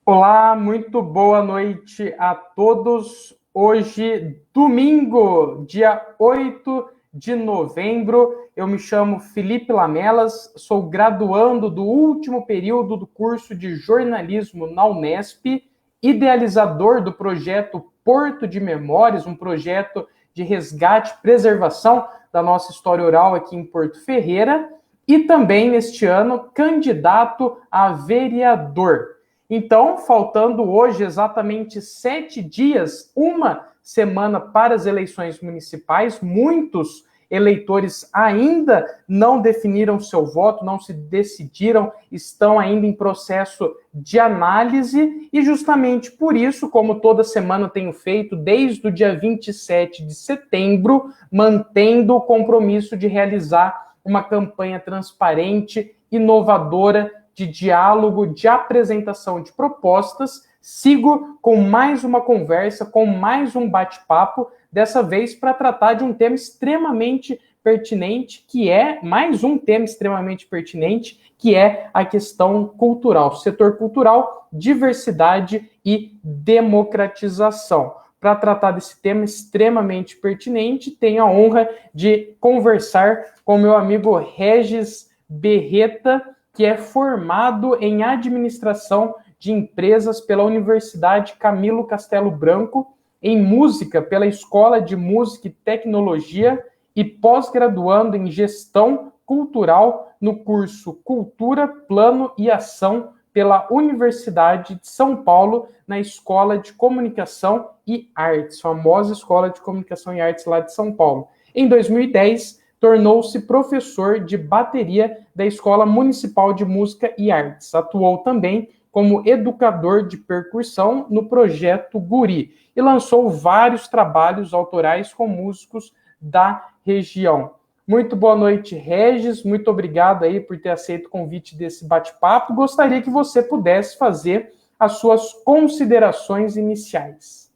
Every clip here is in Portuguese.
Olá, muito boa noite a todos. Hoje, domingo, dia 8 de novembro, eu me chamo Felipe Lamelas, sou graduando do último período do curso de jornalismo na Unesp, idealizador do projeto Porto de Memórias, um projeto de resgate e preservação da nossa história oral aqui em Porto Ferreira, e também, neste ano, candidato a vereador. Então, faltando hoje exatamente 7 dias, uma semana para as eleições municipais, muitos eleitores ainda não definiram seu voto, não se decidiram, estão ainda em processo de análise e justamente por isso, como toda semana tenho feito, desde o dia 27 de setembro, mantendo o compromisso de realizar uma campanha transparente, inovadora, de diálogo, de apresentação de propostas, sigo com mais uma conversa, com mais um bate-papo, dessa vez para tratar de um tema extremamente pertinente, que é mais um tema extremamente pertinente, que é a questão cultural, setor cultural, diversidade e democratização. Para tratar desse tema extremamente pertinente, tenho a honra de conversar com meu amigo Regis Berreta, que é formado em administração de empresas pela Universidade Camilo Castelo Branco, em música pela Escola de Música e Tecnologia e pós-graduando em gestão cultural no curso Cultura, Plano e Ação pela Universidade de São Paulo, na Escola de Comunicação e Artes, famosa Escola de Comunicação e Artes lá de São Paulo. Em 2010, tornou-se professor de bateria da Escola Municipal de Música e Artes. Atuou também como educador de percussão no projeto Guri e lançou vários trabalhos autorais com músicos da região. Muito boa noite, Regis. Muito obrigado aí por ter aceito o convite desse bate-papo. Gostaria que você pudesse fazer as suas considerações iniciais.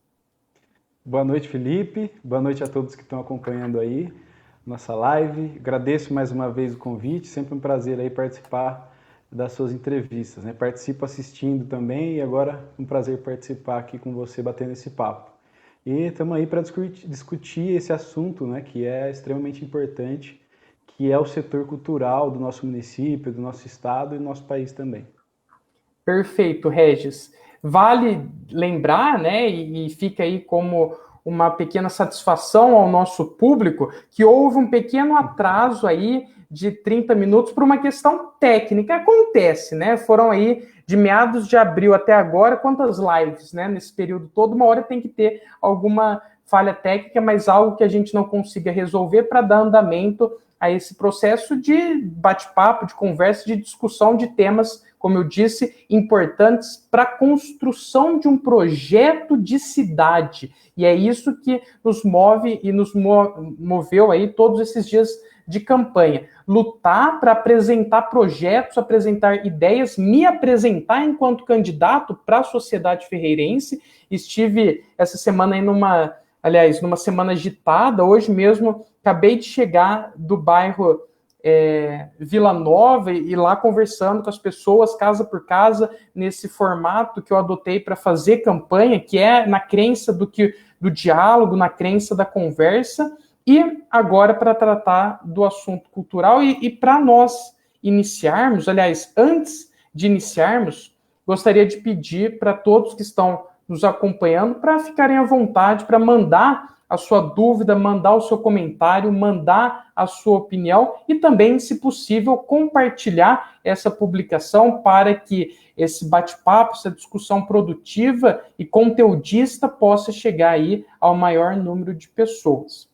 Boa noite, Felipe. Boa noite a todos que estão acompanhando aí nossa live. Agradeço mais uma vez o convite, sempre um prazer aí participar das suas entrevistas, né? Participo assistindo também e agora um prazer participar aqui com você, batendo esse papo. E estamos aí para discutir esse assunto, né, que é extremamente importante, que é o setor cultural do nosso município, do nosso estado e do nosso país também. Perfeito, Regis. Vale lembrar, né, e fica aí como uma pequena satisfação ao nosso público, que houve um pequeno atraso aí de 30 minutos por uma questão técnica. Acontece, né? Foram aí de meados de abril até agora, quantas lives, né? Nesse período todo, uma hora tem que ter alguma falha técnica, mas algo que a gente não consiga resolver para dar andamento a esse processo de bate-papo, de conversa, de discussão de temas, como eu disse, importantes para a construção de um projeto de cidade. E é isso que nos move e nos moveu aí todos esses dias de campanha. Lutar para apresentar projetos, apresentar ideias, me apresentar enquanto candidato para a sociedade ferreirense. Estive essa semana aí numa semana agitada, hoje mesmo acabei de chegar do bairro Vila Nova e lá conversando com as pessoas, casa por casa, nesse formato que eu adotei para fazer campanha, que é na crença do diálogo, na crença da conversa, e agora para tratar do assunto cultural e para nós iniciarmos, aliás, antes de iniciarmos, gostaria de pedir para todos que estão nos acompanhando para ficarem à vontade, para mandar a sua dúvida, mandar o seu comentário, mandar a sua opinião e também, se possível, compartilhar essa publicação para que esse bate-papo, essa discussão produtiva e conteudista possa chegar aí ao maior número de pessoas.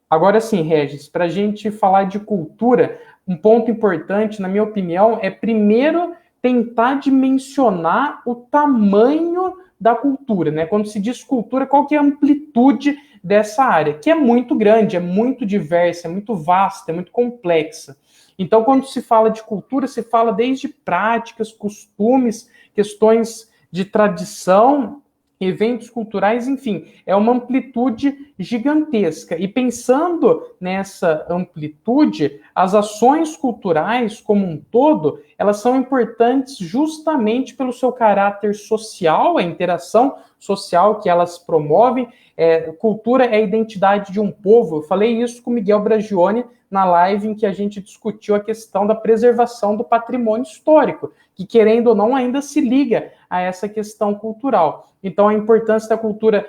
Agora sim, Regis, para a gente falar de cultura, um ponto importante, na minha opinião, é primeiro tentar dimensionar o tamanho da cultura, né? Quando se diz cultura, qual que é a amplitude dessa área, que é muito grande, é muito diversa, é muito vasta, é muito complexa. Então, quando se fala de cultura, se fala desde práticas, costumes, questões de tradição, eventos culturais, enfim, é uma amplitude gigantesca. E pensando nessa amplitude, as ações culturais como um todo, elas são importantes justamente pelo seu caráter social, a interação social que elas promovem. Cultura é a identidade de um povo. Eu falei isso com o Miguel Bragione na live em que a gente discutiu a questão da preservação do patrimônio histórico, que, querendo ou não, ainda se liga a essa questão cultural. Então, a importância da cultura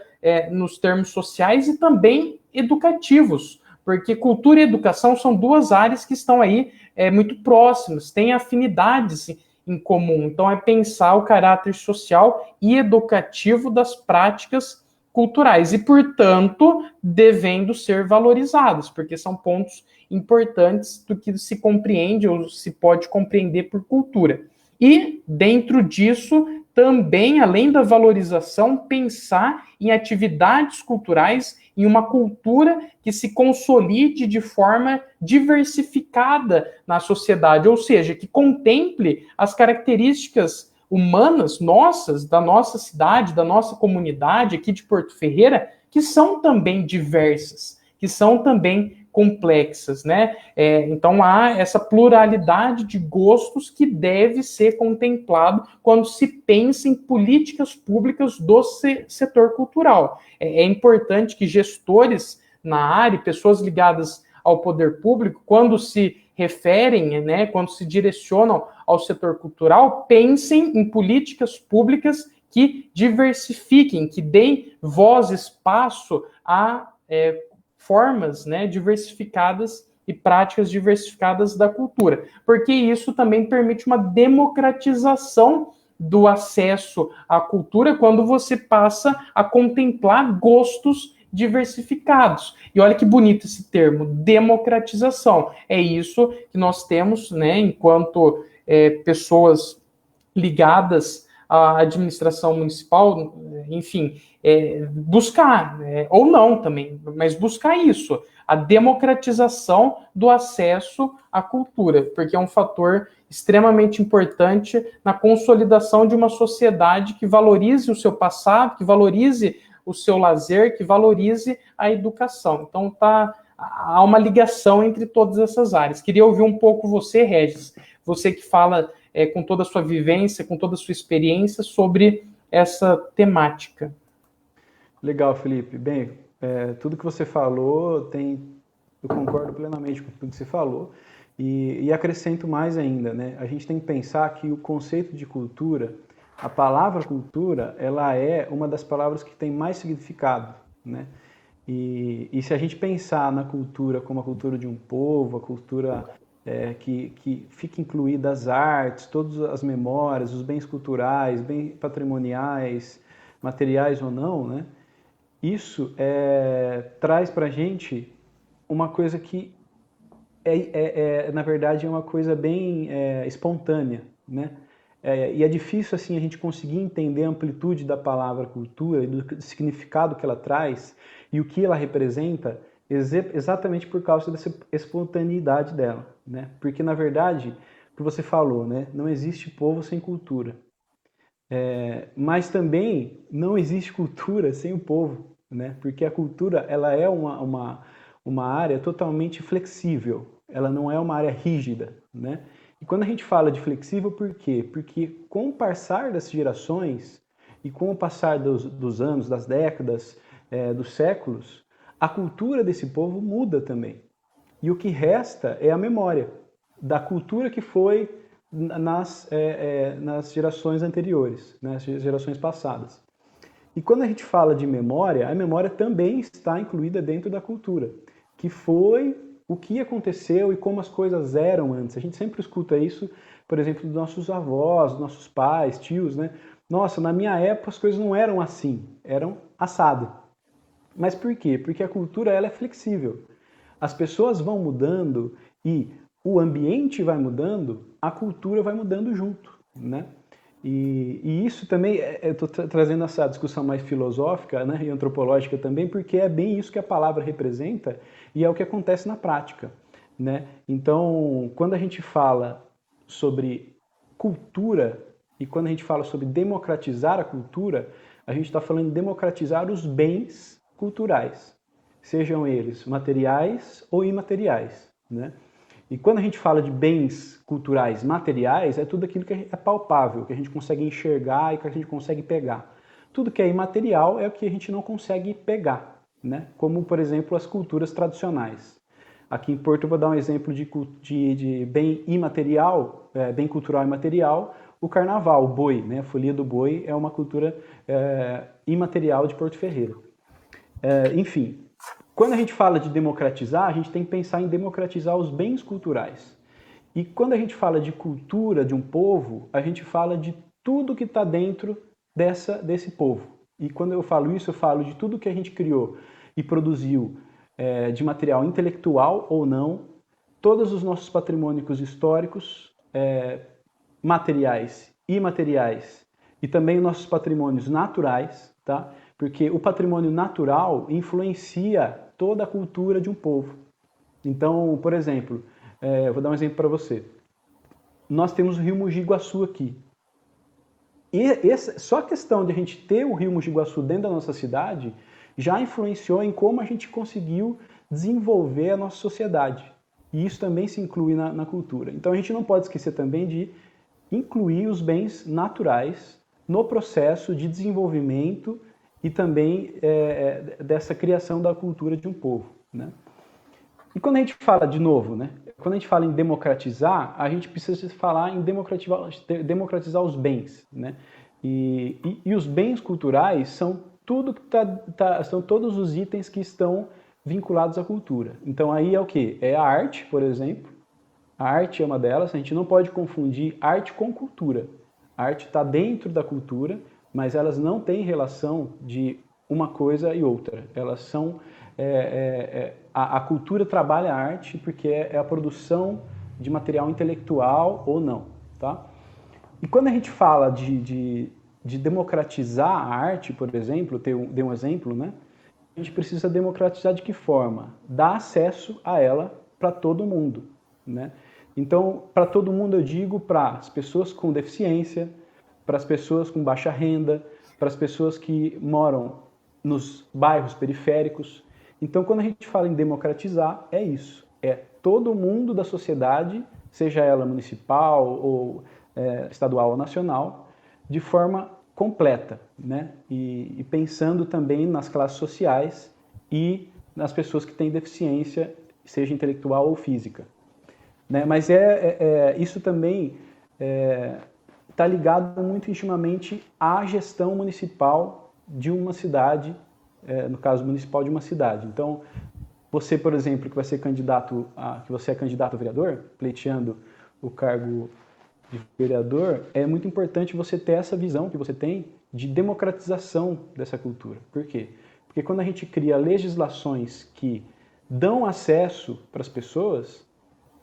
nos termos sociais e também educativos, porque cultura e educação são duas áreas que estão aí muito próximas, têm afinidades em comum. Então, é pensar o caráter social e educativo das práticas culturais e, portanto, devendo ser valorizadas, porque são pontos importantes do que se compreende ou se pode compreender por cultura. E, dentro disso, também, além da valorização, pensar em atividades culturais, em uma cultura que se consolide de forma diversificada na sociedade, ou seja, que contemple as características humanas nossas, da nossa cidade, da nossa comunidade aqui de Porto Ferreira, que são também diversas, que são também complexas, né? Então há essa pluralidade de gostos que deve ser contemplado quando se pensa em políticas públicas do setor cultural. É importante que gestores na área, pessoas ligadas ao poder público, quando se referem, né, quando se direcionam ao setor cultural, pensem em políticas públicas que diversifiquem, que deem voz, espaço a formas, né, diversificadas e práticas diversificadas da cultura, porque isso também permite uma democratização do acesso à cultura quando você passa a contemplar gostos diversificados. E olha que bonito esse termo, democratização. É isso que nós temos, né, enquanto pessoas ligadas à administração municipal, enfim, buscar, ou não também, mas buscar isso, a democratização do acesso à cultura, porque é um fator extremamente importante na consolidação de uma sociedade que valorize o seu passado, que valorize o seu lazer, que valorize a educação. Então, há uma ligação entre todas essas áreas. Queria ouvir um pouco você, Regis, você que fala com toda a sua vivência, com toda a sua experiência sobre essa temática. Legal, Felipe. Bem, tudo que você falou, eu concordo plenamente com tudo que você falou e acrescento mais ainda, né? A gente tem que pensar que o conceito de cultura, a palavra cultura, ela é uma das palavras que tem mais significado, né? E se a gente pensar na cultura como a cultura de um povo, a cultura que fica incluída as artes, todas as memórias, os bens culturais, bens patrimoniais, materiais ou não, né? Isso traz para a gente uma coisa que na verdade, é uma coisa bem espontânea, né? E é difícil assim a gente conseguir entender a amplitude da palavra cultura e do significado que ela traz e o que ela representa exatamente por causa dessa espontaneidade dela, né? Porque na verdade, o que você falou, né? Não existe povo sem cultura. Mas também não existe cultura sem o povo, né? Porque a cultura ela é uma área totalmente flexível, ela não é uma área rígida, né? E quando a gente fala de flexível, por quê? Porque com o passar das gerações e com o passar dos anos, das décadas, dos séculos, a cultura desse povo muda também. E o que resta é a memória da cultura que foi nas gerações anteriores, nas gerações passadas. E quando a gente fala de memória, a memória também está incluída dentro da cultura, que foi o que aconteceu e como as coisas eram antes. A gente sempre escuta isso, por exemplo, dos nossos avós, dos nossos pais, tios, né? Nossa, na minha época as coisas não eram assim, eram assado. Mas por quê? Porque a cultura ela é flexível. As pessoas vão mudando e o ambiente vai mudando, a cultura vai mudando junto, né? E isso também, eu estou trazendo essa discussão mais filosófica, né, e antropológica também, porque é bem isso que a palavra representa e é o que acontece na prática, né? Então, quando a gente fala sobre cultura e quando a gente fala sobre democratizar a cultura, a gente está falando de democratizar os bens culturais, sejam eles materiais ou imateriais, né? E quando a gente fala de bens culturais materiais, é tudo aquilo que é palpável, que a gente consegue enxergar e que a gente consegue pegar. Tudo que é imaterial é o que a gente não consegue pegar, né? Como, por exemplo, as culturas tradicionais. Aqui em Porto eu vou dar um exemplo de bem imaterial, bem cultural imaterial, o carnaval, o boi, né? A folia do boi é uma cultura imaterial de Porto Ferreira. Enfim, quando a gente fala de democratizar, a gente tem que pensar em democratizar os bens culturais. E quando a gente fala de cultura de um povo, a gente fala de tudo que está dentro desse povo. E quando eu falo isso, eu falo de tudo que a gente criou e produziu de material intelectual ou não, todos os nossos patrimônios históricos, materiais e imateriais, e também nossos patrimônios naturais, tá? Porque o patrimônio natural influencia toda a cultura de um povo. Então, por exemplo, eu vou dar um exemplo para você. Nós temos o rio Mogi Guaçu aqui. E só a questão de a gente ter o rio Mogi Guaçu dentro da nossa cidade já influenciou em como a gente conseguiu desenvolver a nossa sociedade. E isso também se inclui na cultura. Então a gente não pode esquecer também de incluir os bens naturais no processo de desenvolvimento e também dessa criação da cultura de um povo, né? E quando a gente fala, de novo, né? Quando a gente fala em democratizar, a gente precisa falar em democratizar os bens, né? E os bens culturais são tudo que são todos os itens que estão vinculados à cultura. Então aí é o quê? É a arte, por exemplo. A arte é uma delas, a gente não pode confundir arte com cultura. A arte está dentro da cultura, mas elas não têm relação de uma coisa e outra. Elas são... a cultura trabalha a arte porque é a produção de material intelectual ou não, tá? E quando a gente fala de democratizar a arte, por exemplo, dei um exemplo, né? A gente precisa democratizar de que forma? Dar acesso a ela para todo mundo, né? Então, para todo mundo eu digo para as pessoas com deficiência, para as pessoas com baixa renda, para as pessoas que moram nos bairros periféricos. Então, quando a gente fala em democratizar, é isso. É todo mundo da sociedade, seja ela municipal ou estadual ou nacional, de forma completa, né? E pensando também nas classes sociais e nas pessoas que têm deficiência, seja intelectual ou física, né? Mas isso também está ligado muito intimamente à gestão municipal de uma cidade, no caso municipal de uma cidade. Então, você, por exemplo, que vai ser que você é candidato a vereador, pleiteando o cargo de vereador, é muito importante você ter essa visão que você tem de democratização dessa cultura. Por quê? Porque quando a gente cria legislações que dão acesso para as pessoas,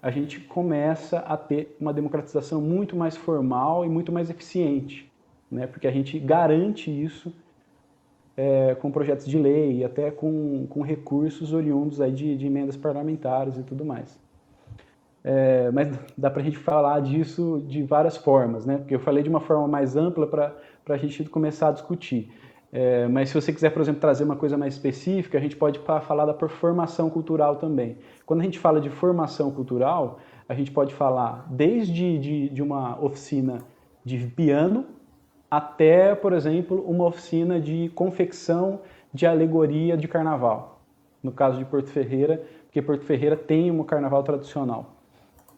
a gente começa a ter uma democratização muito mais formal e muito mais eficiente, né? Porque a gente garante isso com projetos de lei e até com recursos oriundos aí de emendas parlamentares e tudo mais. Mas dá para a gente falar disso de várias formas, né? Porque eu falei de uma forma mais ampla para a gente começar a discutir. Mas se você quiser, por exemplo, trazer uma coisa mais específica, a gente pode falar da formação cultural também. Quando a gente fala de formação cultural, a gente pode falar desde de uma oficina de piano até, por exemplo, uma oficina de confecção de alegoria de carnaval. No caso de Porto Ferreira, porque Porto Ferreira tem um carnaval tradicional.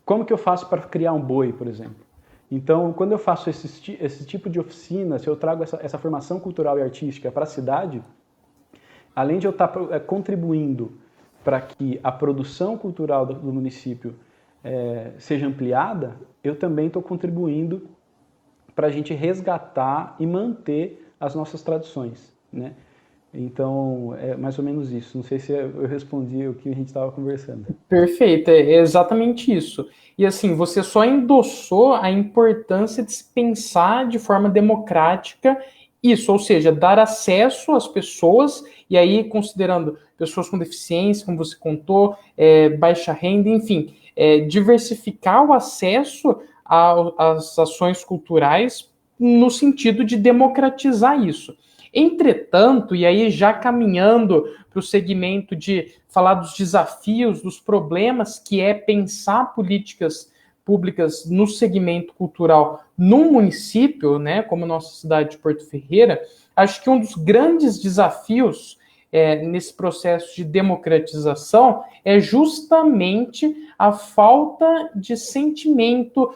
Como que eu faço para criar um boi, por exemplo? Então, quando eu faço esse tipo de oficina, se eu trago essa formação cultural e artística para a cidade, além de eu estar contribuindo para que a produção cultural do município seja ampliada, eu também estou contribuindo para a gente resgatar e manter as nossas tradições, né? Então, é mais ou menos isso. Não sei se eu respondi o que a gente estava conversando. Perfeito, é exatamente isso. E assim, você só endossou a importância de se pensar de forma democrática isso, ou seja, dar acesso às pessoas, e aí considerando pessoas com deficiência, como você contou, baixa renda, enfim, diversificar o acesso às ações culturais no sentido de democratizar isso. Entretanto, e aí já caminhando para o segmento de falar dos desafios, dos problemas que é pensar políticas públicas no segmento cultural num município, né, como a nossa cidade de Porto Ferreira, acho que um dos grandes desafios nesse processo de democratização é justamente a falta de sentimento,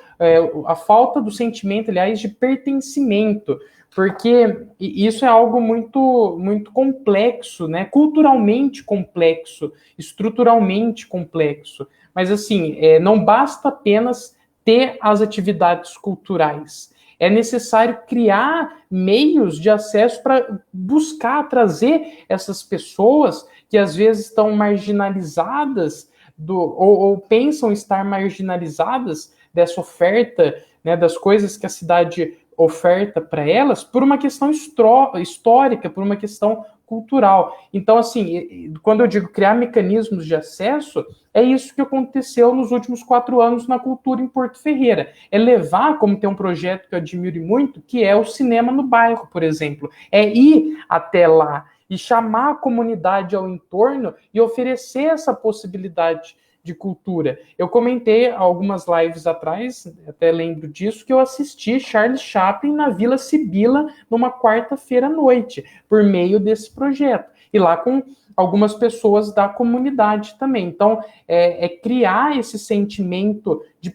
a falta do sentimento, aliás, de pertencimento, porque isso é algo muito, muito complexo, né? Culturalmente complexo, estruturalmente complexo. Mas, assim, não basta apenas ter as atividades culturais. É necessário criar meios de acesso para buscar trazer essas pessoas que às vezes estão marginalizadas ou pensam estar marginalizadas dessa oferta, né, das coisas que a cidade oferta para elas, por uma questão histórica, por uma questão cultural. Então, assim, quando eu digo criar mecanismos de acesso, é isso que aconteceu nos últimos 4 anos na cultura em Porto Ferreira. É levar, como tem um projeto que eu admiro muito, que é o cinema no bairro, por exemplo. É ir até lá e chamar a comunidade ao entorno e oferecer essa possibilidade de cultura. Eu comentei algumas lives atrás, até lembro disso, que eu assisti Charles Chaplin na Vila Sibila numa quarta-feira à noite, por meio desse projeto. E lá com algumas pessoas da comunidade também. Então, é criar esse sentimento de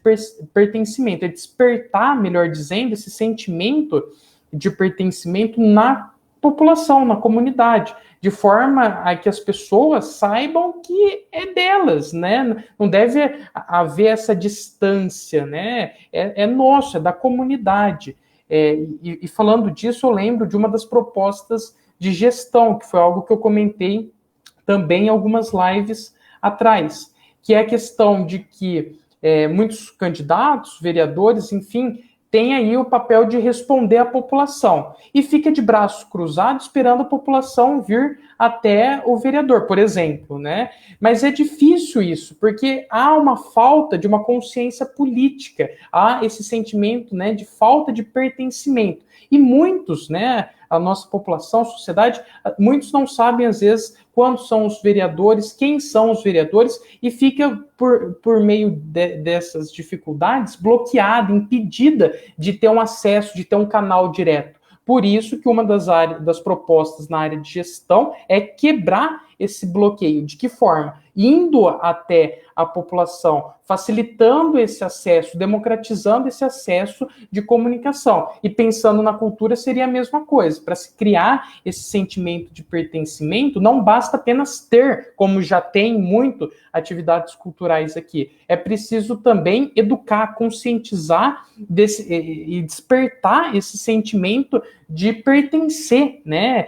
pertencimento, é despertar, melhor dizendo, esse sentimento de pertencimento na população, na comunidade, de forma a que as pessoas saibam que é delas, né? Não deve haver essa distância, né? É nosso, é da comunidade. E falando disso, eu lembro de uma das propostas de gestão, que foi algo que eu comentei também em algumas lives atrás, que é a questão de que muitos candidatos, vereadores, enfim, tem aí o papel de responder à população e fica de braços cruzados esperando a população vir até o vereador, por exemplo, né? Mas é difícil isso, porque há uma falta de uma consciência política, há esse sentimento, né, de falta de pertencimento. E muitos, né, a nossa população, a sociedade, muitos não sabem, às vezes, quantos são os vereadores, quem são os vereadores, e fica, por meio dessas dificuldades, bloqueada, impedida de ter um acesso, de ter um canal direto. Por isso que uma das propostas na área de gestão é quebrar esse bloqueio. De que forma? Indo até a população, facilitando esse acesso, democratizando esse acesso de comunicação. E pensando na cultura seria a mesma coisa. Para se criar esse sentimento de pertencimento, não basta apenas ter, como já tem muito, atividades culturais aqui. É preciso também educar, conscientizar e despertar esse sentimento de pertencer, né?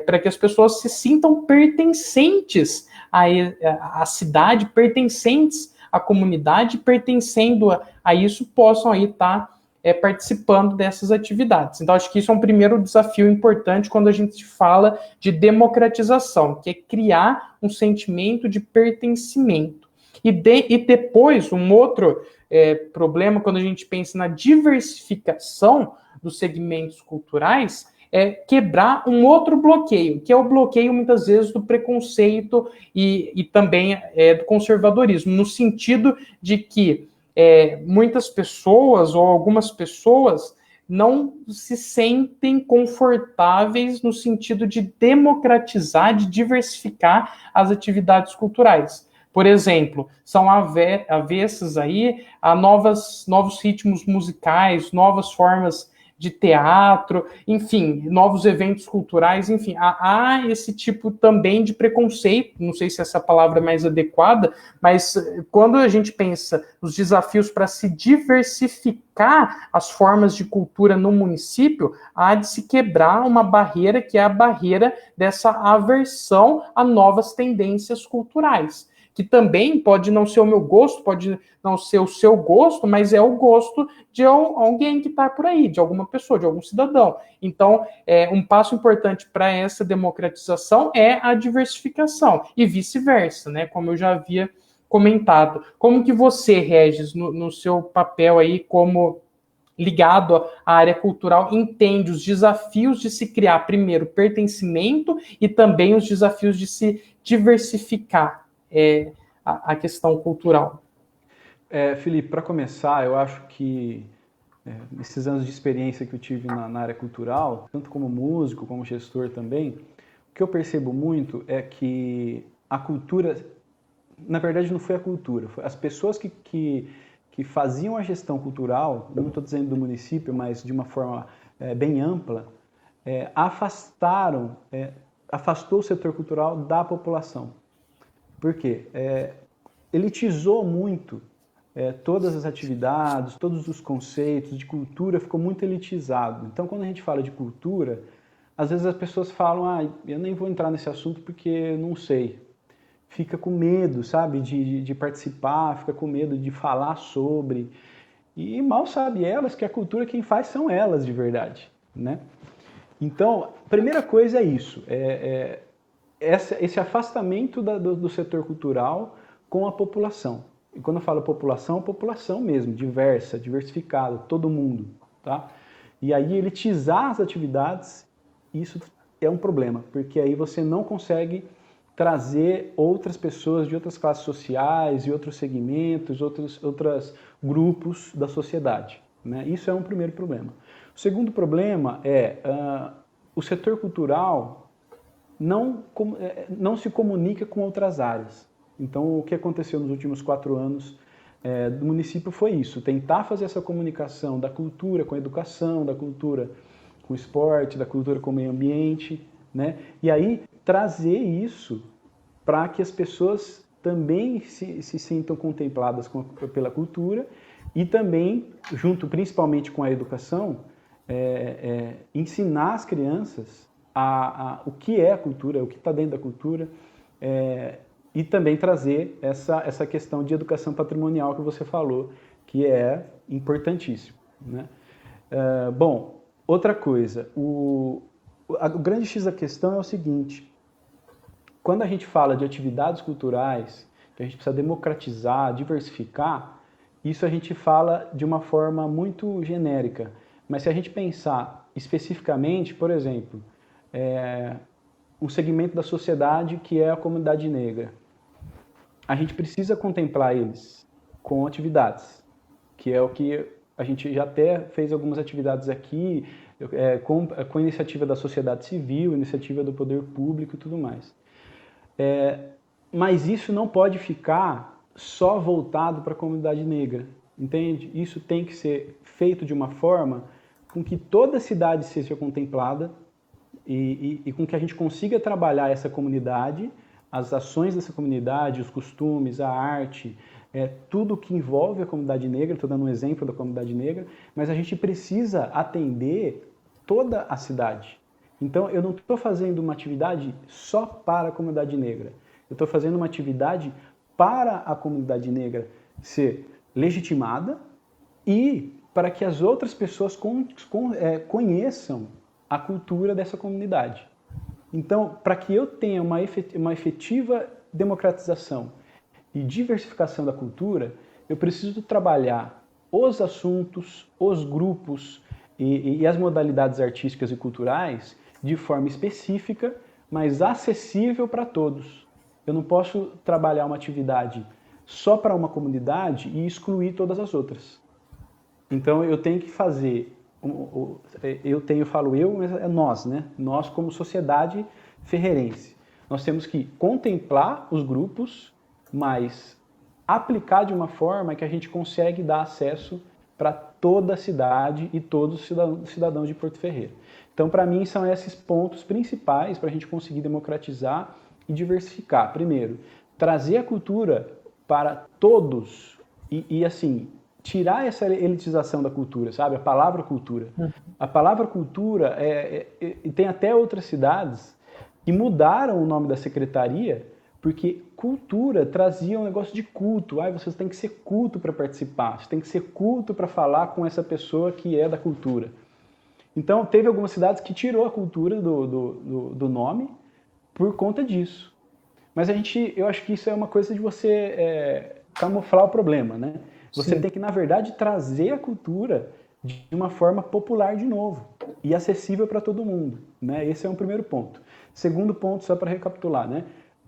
Para que as pessoas se sintam pertencentes à cidade, pertencentes à comunidade, pertencendo a isso, possam aí estar participando dessas atividades. Então, acho que isso é um primeiro desafio importante quando a gente fala de democratização, que é criar um sentimento de pertencimento. E depois, um outro problema, quando a gente pensa na diversificação dos segmentos culturais, é quebrar um outro bloqueio, que é o bloqueio, muitas vezes, do preconceito e também do conservadorismo, no sentido de que muitas pessoas ou algumas pessoas não se sentem confortáveis no sentido de democratizar, de diversificar as atividades culturais. Por exemplo, são avessas aí a novos ritmos musicais, novas formas de teatro, enfim, novos eventos culturais, enfim, há esse tipo também de preconceito, não sei se essa palavra é mais adequada, mas quando a gente pensa nos desafios para se diversificar as formas de cultura no município, há de se quebrar uma barreira que é a barreira dessa aversão a novas tendências culturais, que também pode não ser o meu gosto, pode não ser o seu gosto, mas é o gosto de alguém que está por aí, de alguma pessoa, de algum cidadão. Então, um passo importante para essa democratização é a diversificação, e vice-versa, né? Como eu já havia comentado. Como que você, Regis, no seu papel aí como ligado à área cultural entende os desafios de se criar, primeiro, pertencimento e também os desafios de se diversificar a questão cultural? Felipe, para começar, eu acho que nesses anos de experiência que eu tive na área cultural, tanto como músico, como gestor também, o que eu percebo muito é que a cultura, na verdade não foi a cultura, foi as pessoas que faziam a gestão cultural, não estou dizendo do município, mas de uma forma bem ampla, afastou o setor cultural da população. Por quê? Elitizou muito todas as atividades, todos os conceitos de cultura, ficou muito elitizado. Então, quando a gente fala de cultura, às vezes as pessoas falam, eu nem vou entrar nesse assunto porque não sei. Fica com medo, sabe, de participar, fica com medo de falar sobre. E mal sabe elas que a cultura quem faz são elas de verdade, né? Então, a primeira coisa é isso, esse afastamento do setor cultural com a população. E quando eu falo população mesmo, diversa, diversificada, todo mundo, tá? E aí elitizar as atividades, isso é um problema, porque aí você não consegue trazer outras pessoas de outras classes sociais, de outros segmentos, outros grupos da sociedade, né? Isso é um primeiro problema. O segundo problema o setor cultural não se comunica com outras áreas. Então, o que aconteceu nos últimos 4 anos do município foi isso, tentar fazer essa comunicação da cultura com a educação, da cultura com o esporte, da cultura com o meio ambiente, né? E aí trazer isso para que as pessoas também se sintam contempladas pela cultura e também, junto principalmente com a educação, ensinar as crianças o que é a cultura, o que está dentro da cultura, e também trazer essa questão de educação patrimonial que você falou, que é importantíssimo, né? Bom, outra coisa, o grande X da questão é o seguinte: quando a gente fala de atividades culturais, que a gente precisa democratizar, diversificar, isso a gente fala de uma forma muito genérica. Mas se a gente pensar especificamente, por exemplo, um segmento da sociedade que é a comunidade negra, a gente precisa contemplar eles com atividades, que é o que a gente já até fez algumas atividades aqui, com iniciativa da sociedade civil, iniciativa do poder público e tudo mais. Mas isso não pode ficar só voltado para a comunidade negra, entende? Isso tem que ser feito de uma forma com que toda a cidade seja contemplada e com que a gente consiga trabalhar essa comunidade, as ações dessa comunidade, os costumes, a arte, tudo que envolve a comunidade negra. Estou dando um exemplo da comunidade negra, mas a gente precisa atender toda a cidade. Então, eu não estou fazendo uma atividade só para a comunidade negra. Eu estou fazendo uma atividade para a comunidade negra ser legitimada e para que as outras pessoas conheçam a cultura dessa comunidade. Então, para que eu tenha uma efetiva democratização e diversificação da cultura, eu preciso trabalhar os assuntos, os grupos e as modalidades artísticas e culturais de forma específica, mas acessível para todos. Eu não posso trabalhar uma atividade só para uma comunidade e excluir todas as outras. Então eu tenho que fazer, eu falo mas é nós, né? Nós como sociedade ferreirense. Nós temos que contemplar os grupos, mas aplicar de uma forma que a gente consegue dar acesso para toda a cidade e todos os cidadãos de Porto Ferreira. Então, para mim, são esses pontos principais para a gente conseguir democratizar e diversificar. Primeiro, trazer a cultura para todos e assim, tirar essa elitização da cultura, sabe? A palavra cultura. A palavra cultura, e tem até outras cidades que mudaram o nome da secretaria porque cultura trazia um negócio de culto. Você tem que ser culto para participar, você tem que ser culto para falar com essa pessoa que é da cultura. Então, teve algumas cidades que tirou a cultura do nome por conta disso. Mas eu acho que isso é uma coisa de você camuflar o problema, né? Você tem que, na verdade, trazer a cultura de uma forma popular de novo e acessível para todo mundo, né? Esse é um primeiro ponto. Segundo ponto, só para recapitular, né?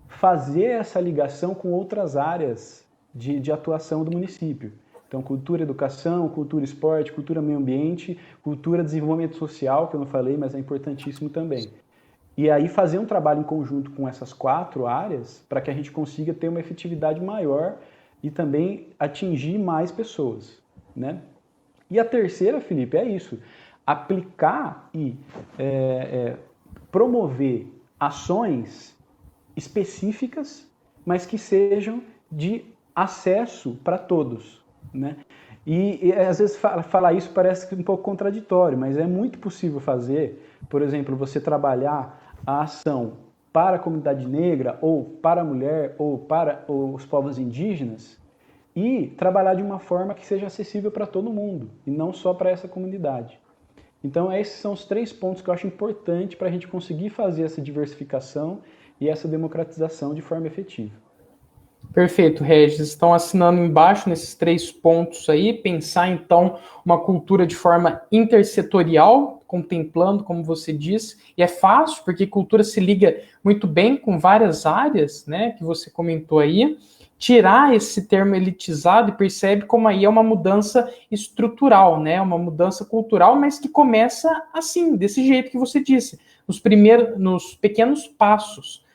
Fazer essa ligação com outras áreas de atuação do município. Então, cultura, educação, cultura, esporte, cultura, meio ambiente, cultura, desenvolvimento social, que eu não falei, mas é importantíssimo também. E aí fazer um trabalho em conjunto com essas 4 áreas para que a gente consiga ter uma efetividade maior e também atingir mais pessoas, né? E a terceira, Felipe, é isso. Aplicar e promover ações específicas, mas que sejam de acesso para todos, né? E às vezes falar isso parece um pouco contraditório, mas é muito possível fazer, por exemplo, você trabalhar a ação para a comunidade negra, ou para a mulher, ou para os povos indígenas, e trabalhar de uma forma que seja acessível para todo mundo, e não só para essa comunidade. Então, esses são os 3 pontos que eu acho importante para a gente conseguir fazer essa diversificação e essa democratização de forma efetiva. Perfeito, Regis. Estão assinando embaixo nesses 3 pontos aí, pensar então uma cultura de forma intersetorial, contemplando, como você disse, e é fácil, porque cultura se liga muito bem com várias áreas, né, que você comentou aí, tirar esse termo elitizado e percebe como aí é uma mudança estrutural, né, uma mudança cultural, mas que começa assim, desse jeito que você disse, nos pequenos passos,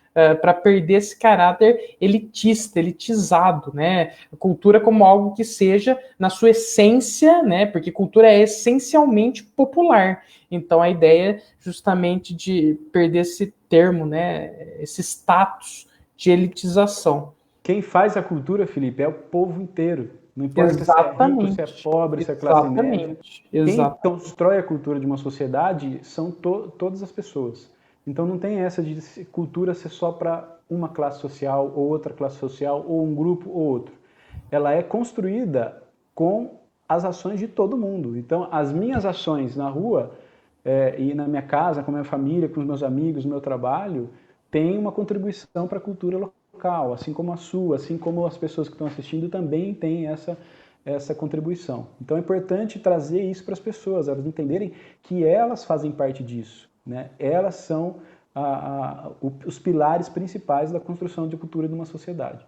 para perder esse caráter elitista, elitizado, né? Cultura como algo que seja na sua essência, né? Porque cultura é essencialmente popular. Então a ideia é justamente de perder esse termo, né? Esse status de elitização. Quem faz a cultura, Felipe, é o povo inteiro. Não importa Exatamente. se é rico, se é pobre, se é classe média. Quem Exatamente. constrói a cultura de uma sociedade são todas as pessoas. Então não tem essa de cultura ser só para uma classe social, ou outra classe social, ou um grupo ou outro. Ela é construída com as ações de todo mundo. Então as minhas ações na rua, e na minha casa, com a minha família, com os meus amigos, no meu trabalho, têm uma contribuição para a cultura local, assim como a sua, assim como as pessoas que estão assistindo também têm essa contribuição. Então é importante trazer isso para as pessoas, elas entenderem que elas fazem parte disso, né? Elas são os pilares principais da construção de cultura de uma sociedade.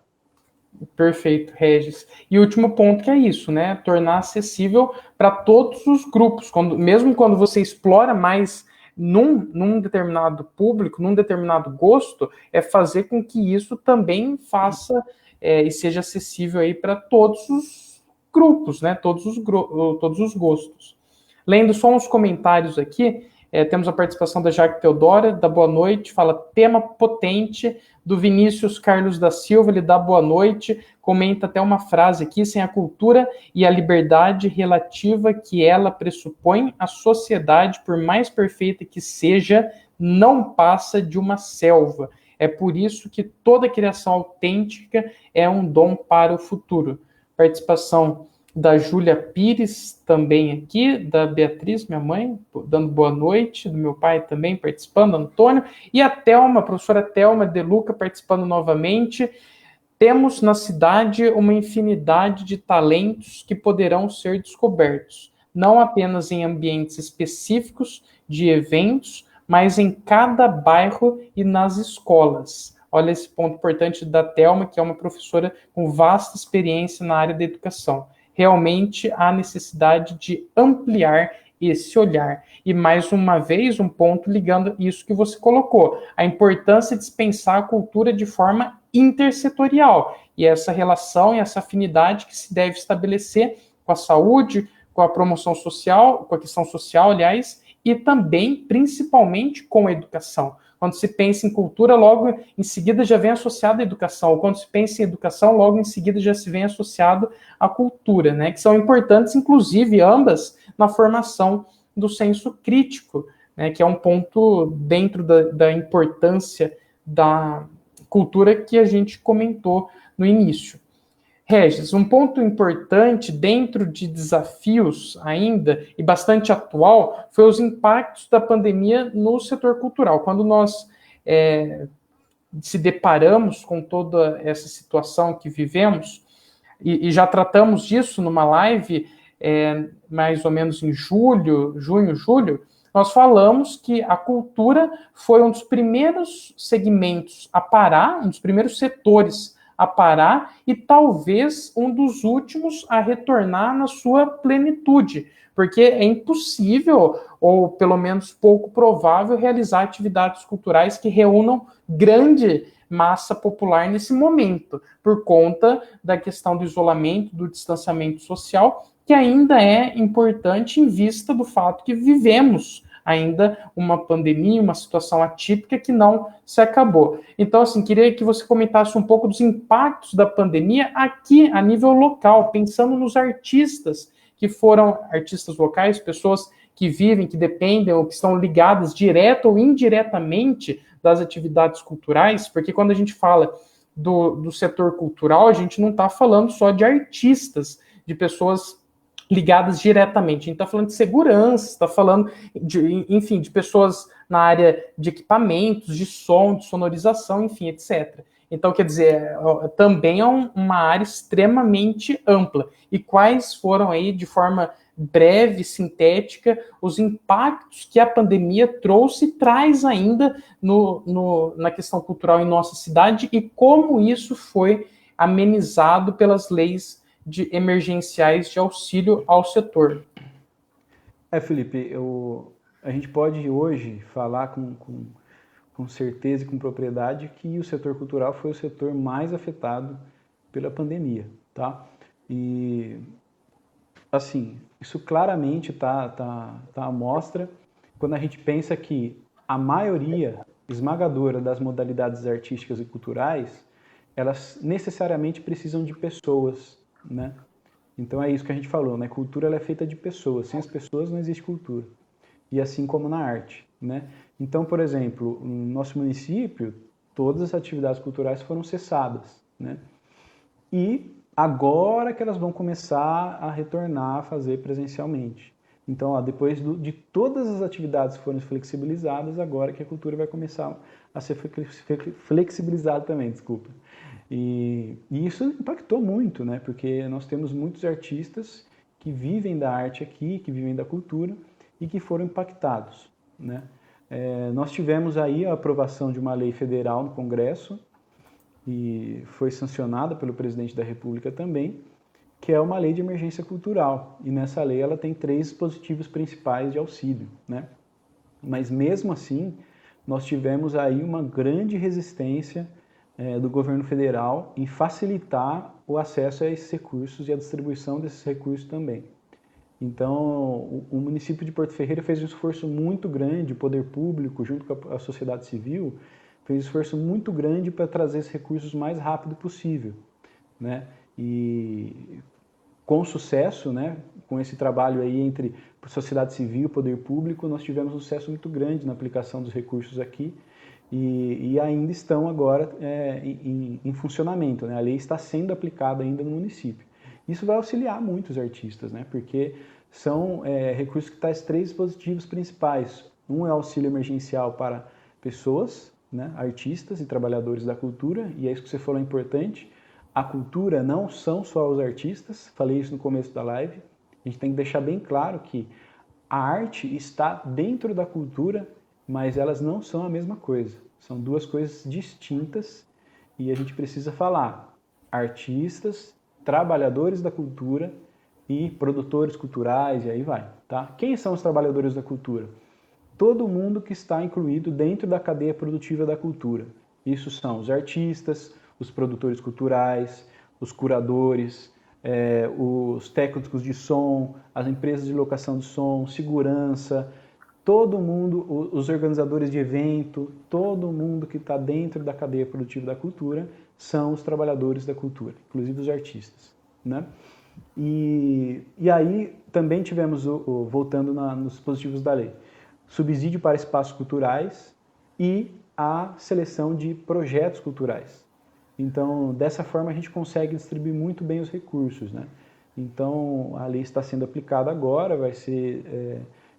Perfeito, Regis. E o último ponto que é isso, né? Tornar acessível para todos os grupos. Mesmo quando você explora mais num determinado público, num determinado gosto, é fazer com que isso também faça e seja acessível aí para todos os grupos, né? Todos os gostos. Lendo só uns comentários aqui, temos a participação da Jaque Teodora, da boa noite, fala tema potente, do Vinícius Carlos da Silva, ele dá boa noite, comenta até uma frase aqui, sem a cultura e a liberdade relativa que ela pressupõe, a sociedade, por mais perfeita que seja, não passa de uma selva. É por isso que toda criação autêntica é um dom para o futuro. Participação da Júlia Pires também aqui, da Beatriz, minha mãe, dando boa noite, do meu pai também participando, Antônio, e a Thelma, a professora Thelma De Luca participando novamente. Temos na cidade uma infinidade de talentos que poderão ser descobertos, não apenas em ambientes específicos de eventos, mas em cada bairro e nas escolas. Olha esse ponto importante da Thelma, que é uma professora com vasta experiência na área da educação. Realmente há necessidade de ampliar esse olhar. E mais uma vez, um ponto ligando isso que você colocou, a importância de se pensar a cultura de forma intersetorial, e essa relação e essa afinidade que se deve estabelecer com a saúde, com a promoção social, com a questão social, aliás, e também, principalmente, com a educação. Quando se pensa em cultura, logo em seguida já vem associado à educação. Ou quando se pensa em educação, logo em seguida já se vem associado à cultura, né? Que são importantes, inclusive, ambas, na formação do senso crítico, né? Que é um ponto dentro da importância da cultura que a gente comentou no início. Regis, um ponto importante dentro de desafios ainda, e bastante atual, foi os impactos da pandemia no setor cultural. Quando nós se deparamos com toda essa situação que vivemos, e já tratamos disso numa live mais ou menos em junho, julho, nós falamos que a cultura foi um dos primeiros segmentos a parar, um dos primeiros setores a parar e talvez um dos últimos a retornar na sua plenitude, porque é impossível, ou pelo menos pouco provável, realizar atividades culturais que reúnam grande massa popular nesse momento, por conta da questão do isolamento, do distanciamento social, que ainda é importante em vista do fato que vivemos ainda uma pandemia, uma situação atípica que não se acabou. Então, assim, queria que você comentasse um pouco dos impactos da pandemia aqui a nível local, pensando nos artistas que foram artistas locais, pessoas que vivem, que dependem ou que estão ligadas direta ou indiretamente das atividades culturais, porque quando a gente fala do setor cultural, a gente não está falando só de artistas, de pessoas ligadas diretamente. A gente está falando de segurança, está falando, enfim, de pessoas na área de equipamentos, de som, de sonorização, enfim, etc. Então, quer dizer, também é uma área extremamente ampla. E quais foram aí, de forma breve, sintética, os impactos que a pandemia trouxe e traz ainda na questão cultural em nossa cidade e como isso foi amenizado pelas leis de emergenciais de auxílio ao setor. Felipe, a gente pode hoje falar com certeza e com propriedade que o setor cultural foi o setor mais afetado pela pandemia, tá? E, assim, isso claramente tá à mostra quando a gente pensa que a maioria esmagadora das modalidades artísticas e culturais, elas necessariamente precisam de pessoas, né? Então é isso que a gente falou, né? Cultura ela é feita de pessoas, sem as pessoas não existe cultura. E assim como na arte, né? Então, por exemplo, no nosso município, todas as atividades culturais foram cessadas, né? E agora que elas vão começar a retornar a fazer presencialmente. Então, ó, depois de todas as atividades forem flexibilizadas, agora que a cultura vai começar a ser flexibilizada também, desculpa. E isso impactou muito, né? Porque nós temos muitos artistas que vivem da arte aqui, que vivem da cultura e que foram impactados, né? Nós tivemos aí a aprovação de uma lei federal no Congresso e foi sancionada pelo presidente da República também, que é uma lei de emergência cultural. E nessa lei ela tem 3 dispositivos principais de auxílio, né? Mas mesmo assim, nós tivemos aí uma grande resistência do governo federal em facilitar o acesso a esses recursos e a distribuição desses recursos também. Então, o município de Porto Ferreira fez um esforço muito grande, o poder público, junto com a sociedade civil, fez um esforço muito grande para trazer esses recursos o mais rápido possível, né? E com sucesso, né, com esse trabalho aí entre sociedade civil e poder público, nós tivemos um sucesso muito grande na aplicação dos recursos aqui e ainda estão agora em funcionamento, né? A lei está sendo aplicada ainda no município. Isso vai auxiliar muito os artistas, né? Porque são recursos que traz 3 dispositivos principais. Um é o auxílio emergencial para pessoas, né, artistas e trabalhadores da cultura, e é isso que você falou importante. A cultura não são só os artistas, falei isso no começo da live. A gente tem que deixar bem claro que a arte está dentro da cultura, mas elas não são a mesma coisa. São 2 coisas distintas e a gente precisa falar artistas, trabalhadores da cultura e produtores culturais, e aí vai, tá? Quem são os trabalhadores da cultura? Todo mundo que está incluído dentro da cadeia produtiva da cultura. Isso são os artistas, os produtores culturais, os curadores, os técnicos de som, as empresas de locação de som, segurança, todo mundo, os organizadores de evento, todo mundo que está dentro da cadeia produtiva da cultura são os trabalhadores da cultura, inclusive os artistas, né? E aí também tivemos, voltando nos dispositivos da lei, subsídio para espaços culturais e a seleção de projetos culturais. Então, dessa forma, a gente consegue distribuir muito bem os recursos, né? Então, a lei está sendo aplicada agora,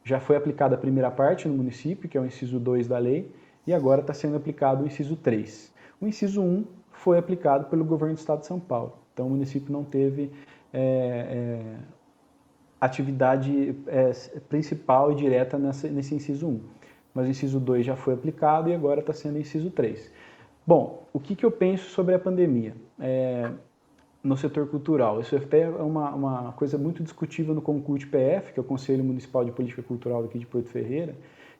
já foi aplicada a primeira parte no município, que é o inciso 2 da lei, e agora está sendo aplicado o inciso 3. O inciso 1 foi aplicado pelo governo do estado de São Paulo. Então, o município não teve atividade principal e direta nesse inciso 1. Mas o inciso 2 já foi aplicado e agora está sendo o inciso 3. Bom, o que eu penso sobre a pandemia no setor cultural? Isso até é uma coisa muito discutível no CONCUT-PF, que é o Conselho Municipal de Política Cultural aqui de Porto Ferreira.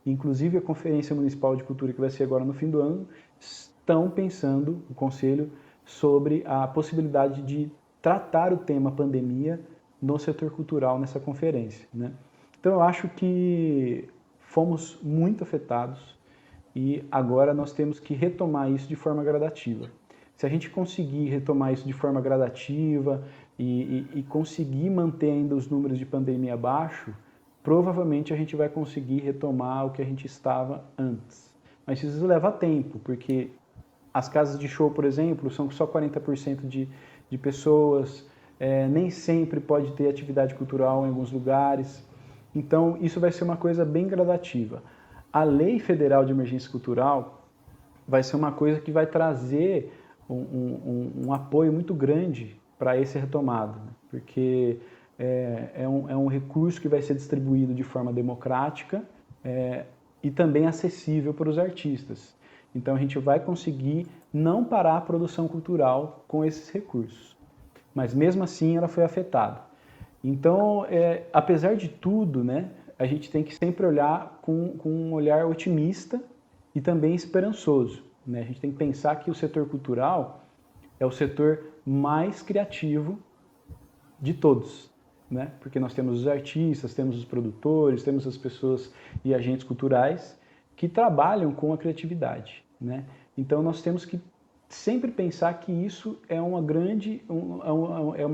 Inclusive a Conferência Municipal de Cultura, que vai ser agora no fim do ano, estão pensando, o Conselho, sobre a possibilidade de tratar o tema pandemia no setor cultural nessa conferência, né? Então eu acho que fomos muito afetados e agora nós temos que retomar isso de forma gradativa. Se a gente conseguir retomar isso de forma gradativa e conseguir manter ainda os números de pandemia abaixo, provavelmente a gente vai conseguir retomar o que a gente estava antes. Mas isso leva tempo, porque as casas de show, por exemplo, são só 40% de pessoas, nem sempre pode ter atividade cultural em alguns lugares. Então, isso vai ser uma coisa bem gradativa. A Lei Federal de Emergência Cultural vai ser uma coisa que vai trazer um apoio muito grande para esse retomado, né? Porque é um recurso que vai ser distribuído de forma democrática e também acessível para os artistas. Então a gente vai conseguir não parar a produção cultural com esses recursos. Mas mesmo assim ela foi afetada. Então, apesar de tudo, né, a gente tem que sempre olhar com um olhar otimista e também esperançoso, né? A gente tem que pensar que o setor cultural é o setor mais criativo de todos, né? Porque nós temos os artistas, temos os produtores, temos as pessoas e agentes culturais que trabalham com a criatividade, né? Então nós temos que sempre pensar que isso é um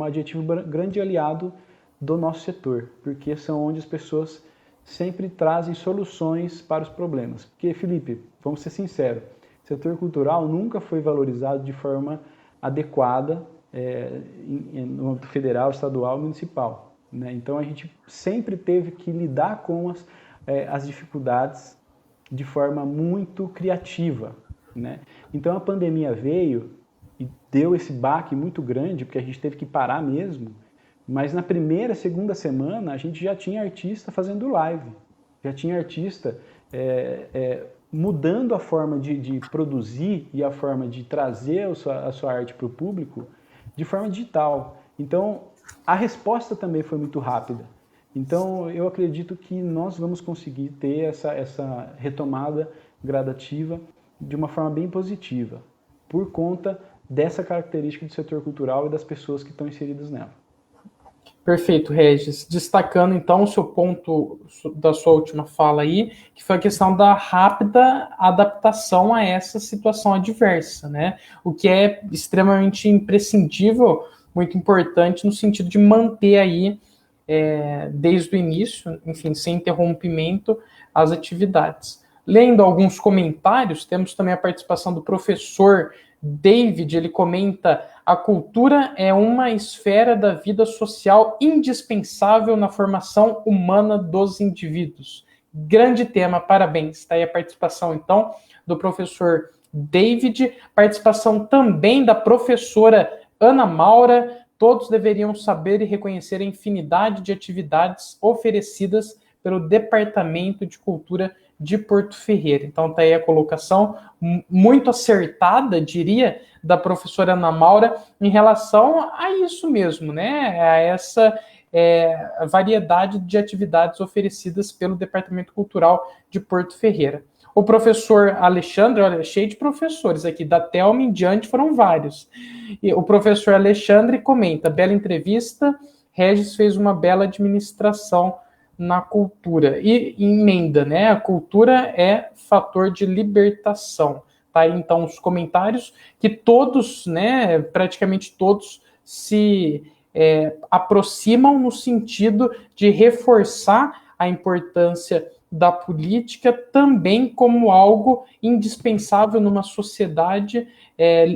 adjetivo grande aliado do nosso setor, porque são onde as pessoas sempre trazem soluções para os problemas. Porque, Felipe, vamos ser sinceros, o setor cultural nunca foi valorizado de forma adequada no âmbito federal, estadual e municipal, né? Então a gente sempre teve que lidar com as dificuldades de forma muito criativa, né? Então a pandemia veio e deu esse baque muito grande, porque a gente teve que parar mesmo, mas na primeira, segunda semana a gente já tinha artista fazendo live, já tinha artista mudando a forma de produzir e a forma de trazer a sua arte para o público de forma digital. Então a resposta também foi muito rápida. Então eu acredito que nós vamos conseguir ter essa retomada gradativa de uma forma bem positiva, por conta dessa característica do setor cultural e das pessoas que estão inseridas nela. Perfeito, Regis. Destacando então o seu ponto da sua última fala aí, que foi a questão da rápida adaptação a essa situação adversa, né? O que é extremamente imprescindível, muito importante no sentido de manter aí, desde o início, enfim, sem interrompimento, as atividades. Lendo alguns comentários, temos também a participação do professor David. Ele comenta: a cultura é uma esfera da vida social indispensável na formação humana dos indivíduos. Grande tema, parabéns. Está aí a participação, então, do professor David, participação também da professora Ana Maura. Todos deveriam saber e reconhecer a infinidade de atividades oferecidas pelo Departamento de Cultura de Porto Ferreira. Então está aí a colocação muito acertada, diria, da professora Ana Maura em relação a isso mesmo, né? A essa variedade de atividades oferecidas pelo Departamento Cultural de Porto Ferreira. O professor Alexandre, olha, cheio de professores aqui, da Telma em diante foram vários. E o professor Alexandre comenta: bela entrevista, Regis fez uma bela administração na cultura. E emenda, né? A cultura é fator de libertação. Tá aí, então, os comentários que todos, né, praticamente todos, se aproximam no sentido de reforçar a importância da política também como algo indispensável numa sociedade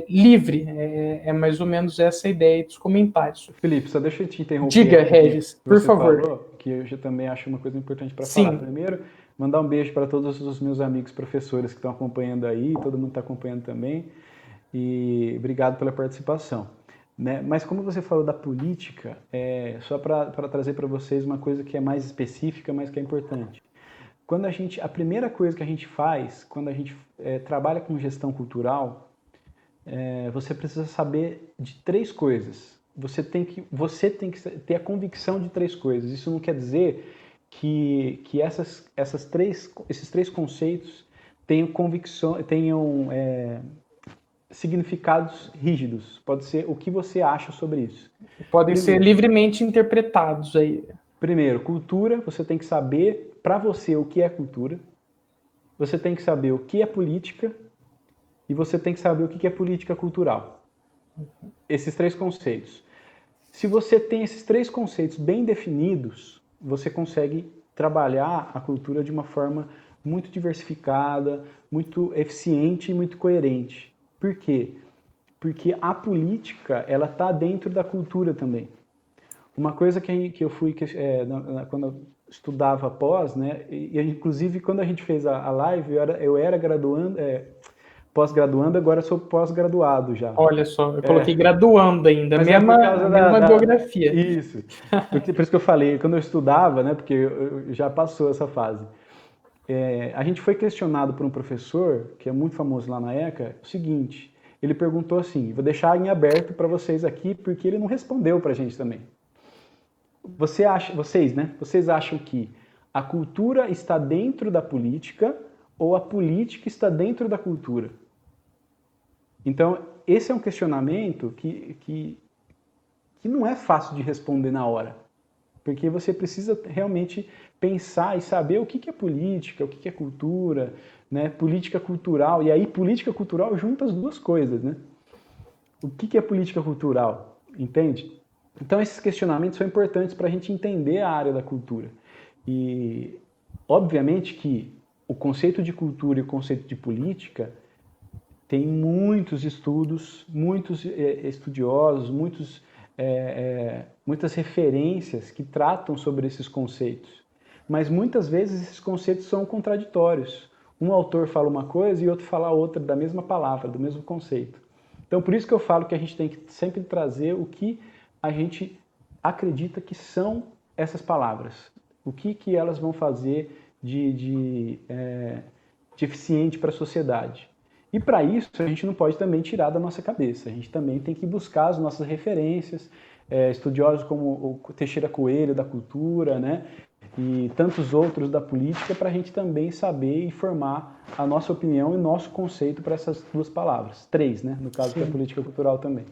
livre. É mais ou menos essa a ideia dos comentários. Felipe, só deixa eu te interromper. Diga, Regis, por favor. Falou, que eu já também acho uma coisa importante para falar. Primeiro, mandar um beijo para todos os meus amigos professores que estão acompanhando aí, todo mundo está acompanhando também, e obrigado pela participação. né? Mas como você falou da política, só para trazer para vocês uma coisa que é mais específica, mas que é importante. A primeira coisa que a gente faz, quando a gente trabalha com gestão cultural, você precisa saber de 3 coisas. Você tem que ter a convicção de 3 coisas. Isso não quer dizer que esses três conceitos tenham significados rígidos. Pode ser o que você acha sobre isso. Podem ser livremente interpretados aí. Primeiro, cultura, você tem que saber para você o que é cultura. Você tem que saber o que é política e você tem que saber o que é política cultural. Esses 3 conceitos. Se você tem esses 3 conceitos bem definidos, você consegue trabalhar a cultura de uma forma muito diversificada, muito eficiente e muito coerente. Por quê? Porque a política, ela está dentro da cultura também. Uma coisa que eu fui, quando eu estudava pós, né, e inclusive quando a gente fez a live, eu era pós-graduando, agora sou pós-graduado já. Olha só, eu coloquei graduando ainda, mesma biografia. Isso, por isso que eu falei, quando eu estudava, né, porque já passou essa fase. A gente foi questionado por um professor, que é muito famoso lá na ECA, o seguinte, ele perguntou assim, vou deixar em aberto para vocês aqui, porque ele não respondeu para a gente também. Vocês acham que a cultura está dentro da política ou a política está dentro da cultura? Então, esse é um questionamento que não é fácil de responder na hora, porque você precisa realmente pensar e saber o que é política, o que é cultura, né? Política cultural, e aí política cultural junta as duas coisas, né? O que é política cultural, entende? Então esses questionamentos são importantes para a gente entender a área da cultura. E obviamente que o conceito de cultura e o conceito de política tem muitos estudos, muitos estudiosos, muitas referências que tratam sobre esses conceitos. Mas muitas vezes esses conceitos são contraditórios. Um autor fala uma coisa e outro fala outra da mesma palavra, do mesmo conceito. Então por isso que eu falo que a gente tem que sempre trazer o que a gente acredita que são essas palavras. O que elas vão fazer de eficiente para a sociedade. E para isso a gente não pode também tirar da nossa cabeça. A gente também tem que buscar as nossas referências, estudiosos como o Teixeira Coelho da cultura, né? E tantos outros da política, para a gente também saber e formar a nossa opinião e nosso conceito para essas 2 palavras. 3, né? No caso da política cultural também.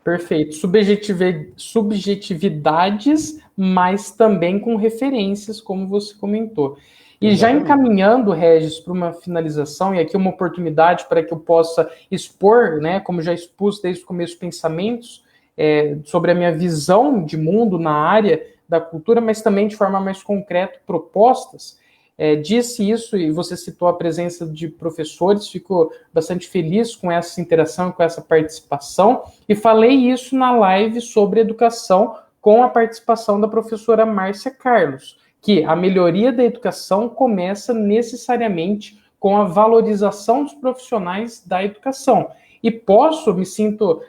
Perfeito. Subjetividades, mas também com referências, como você comentou. E já encaminhando, Regis, para uma finalização, e aqui uma oportunidade para que eu possa expor, né, como já expus desde o começo, pensamentos sobre a minha visão de mundo na área da cultura, mas também de forma mais concreta, propostas. Disse isso, e você citou a presença de professores, fico bastante feliz com essa interação, com essa participação, e falei isso na live sobre educação com a participação da professora Márcia Carlos, que a melhoria da educação começa necessariamente com a valorização dos profissionais da educação. E me sinto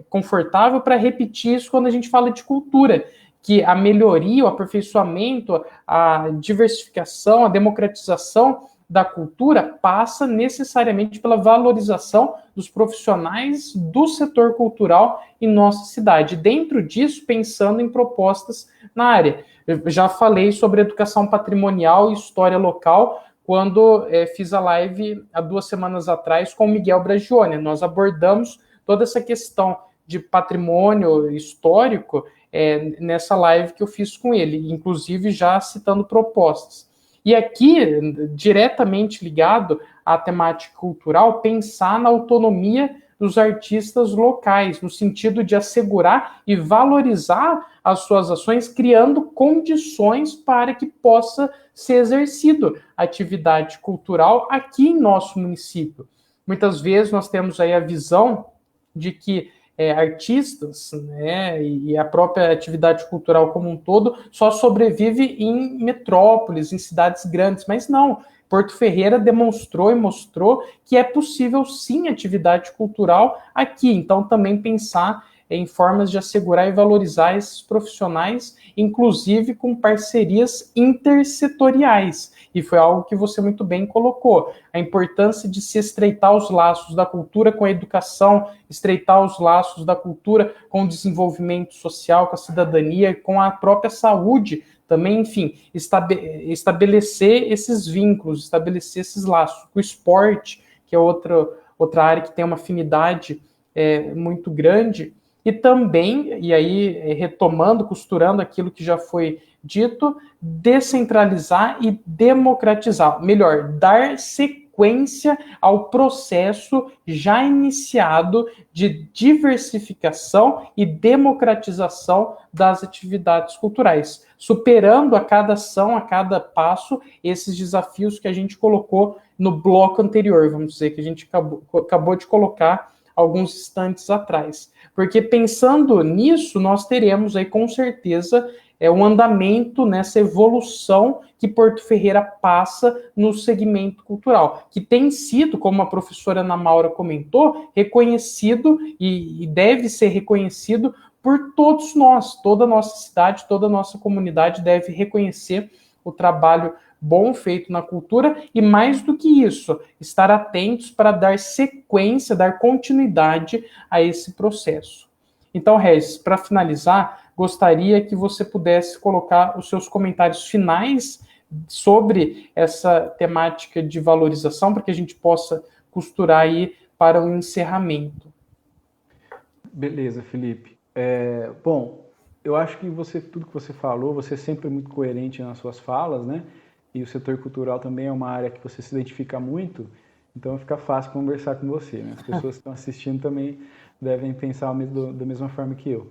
confortável para repetir isso quando a gente fala de cultura, que a melhoria, o aperfeiçoamento, a diversificação, a democratização da cultura passa necessariamente pela valorização dos profissionais do setor cultural em nossa cidade. Dentro disso, pensando em propostas na área. Eu já falei sobre educação patrimonial e história local, quando fiz a live há 2 semanas atrás com o Miguel Bragione. Nós abordamos toda essa questão de patrimônio histórico nessa live que eu fiz com ele, inclusive já citando propostas. E aqui, diretamente ligado à temática cultural, pensar na autonomia dos artistas locais, no sentido de assegurar e valorizar as suas ações, criando condições para que possa ser exercido a atividade cultural aqui em nosso município. Muitas vezes nós temos aí a visão de que artistas, né, e a própria atividade cultural como um todo só sobrevive em metrópoles, em cidades grandes, mas não. Porto Ferreira demonstrou e mostrou que é possível sim atividade cultural aqui, então também pensar em formas de assegurar e valorizar esses profissionais, inclusive com parcerias intersetoriais. E foi algo que você muito bem colocou. A importância de se estreitar os laços da cultura com a educação, estreitar os laços da cultura com o desenvolvimento social, com a cidadania, com a própria saúde também, enfim, estabelecer esses vínculos, estabelecer esses laços. O esporte, que é outra área que tem uma afinidade muito grande, e também, e aí retomando, costurando aquilo que já foi dito, descentralizar e democratizar, melhor, dar sequência ao processo já iniciado de diversificação e democratização das atividades culturais, superando a cada ação, a cada passo, esses desafios que a gente colocou no bloco anterior, vamos dizer, que a gente acabou de colocar alguns instantes atrás. Porque pensando nisso, nós teremos aí com certeza um andamento nessa evolução que Porto Ferreira passa no segmento cultural, que tem sido, como a professora Ana Maura comentou, reconhecido e deve ser reconhecido por todos nós, toda a nossa cidade, toda a nossa comunidade deve reconhecer o trabalho bom feito na cultura e, mais do que isso, estar atentos para dar sequência, dar continuidade a esse processo. Então, Regis, para finalizar, gostaria que você pudesse colocar os seus comentários finais sobre essa temática de valorização, para que a gente possa costurar aí para o encerramento. Beleza, Felipe. Bom, eu acho que tudo que você falou, você é sempre muito coerente nas suas falas, né? E o setor cultural também é uma área que você se identifica muito, então fica fácil conversar com você, né? As pessoas que estão assistindo também devem pensar da mesma forma que eu.